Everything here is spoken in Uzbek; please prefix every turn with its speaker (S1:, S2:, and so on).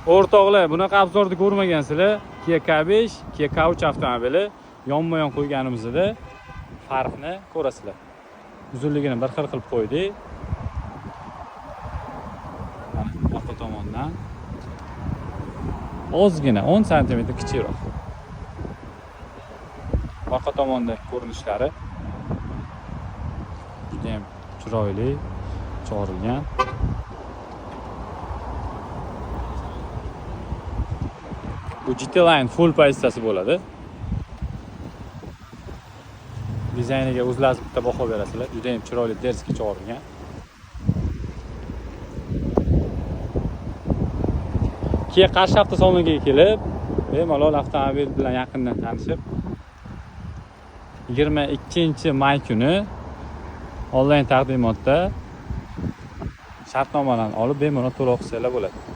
S1: O'rtoqlar, bunaqa obzorni ko'rmagansizlar. Kia K5, Kia Couch avtomobili yonma-yon qo'yganimizda farqni ko'rasizlar. Uzunligini bir xil qilib qo'ydik. Mana orqa tomondan ozgina 10 sm kichikroq. Orqa tomonda ko'rinishlari juda ham chiroyli chiqarilgan. Bu GT Line full pozitsiyasi bo'ladi. Dizayniga o'zlariz bitta baho berasizlar. Juda ham chiroyli dersga chiqarilgan. Keyin Qarshi avtosaloniga kelib, bemalol avtomobil bilan yaqindan tanishib, 22-may kuni onlayn taqdimotda shartnomalarni olib bemalol to'lov qilsanglar bo'ladi.